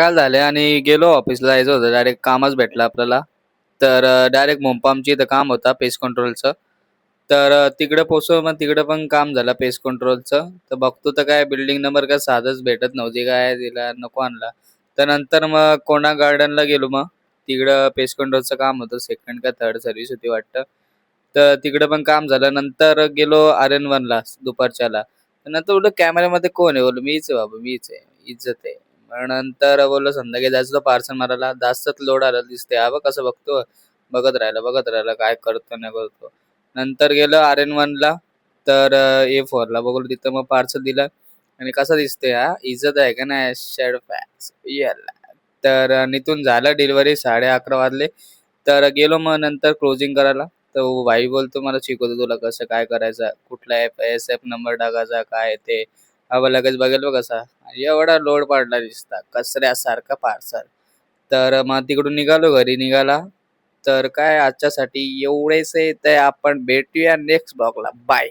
काल झाले आणि गेलो ऑफिसला जायचं होतं. डायरेक्ट कामच भेटलं आपल्याला. तर डायरेक्ट मोमपामची इथं काम होता पेस्ट कंट्रोलचं. तर तिकडे पोहोचलो मग तिकडे पण काम झालं पेस्ट कंट्रोलचं. तर बघतो तर काय बिल्डिंग नंबर काय साधंच भेटत नव्हती. काय तिला नको आणला. तर नंतर मग कोणा गार्डनला गेलो मग. तिकडं पेस्ट कंट्रोलचं काम होतं. सेकंड का थर्ड सर्व्हिस होती वाटतं. तर तिकडे पण काम झालं. नंतर गेलो आर्यन दुपारच्याला. नंतर बोललो कॅमेऱ्यामध्ये कोण आहे? बोललो मीच आहे बाबा, मीच आहे. इज्जत आहे. मग नंतर बोललो संध्याकाळी जायचं होतं पार्सल मारायला. जास्तच लोड आलेला दिसतंय. हा बघ कसं बघतो. बघत राहिला काय करतो नाही करतो. नंतर गेलो आर्यन तर A4ला बघलो तिथं मग पार्सल दिलं आणि कसा दिसतोय हा? इज्जत आहे का नाही? शॅडो पॅक्स याला. तर तिथून झालं डिलिव्हरी 11:30 वाजले. तर गेलो मग नंतर क्लोजिंग करायला. तर भाई बोलतो मला शिकवतो तुला कसं काय करायचं, कुठला ॲप SF नंबर टाकायचा काय ते. हा लगेच बघेल बघ कसा. एवढा लोड पडला दिसता कचऱ्यासारखा पार्सल. तर मग तिकडून निघालो घरी निघाला. तर काय आजच्यासाठी एवढेच आहे. तर आपण भेटूया नेक्स्ट ब्लॉगला. बाय.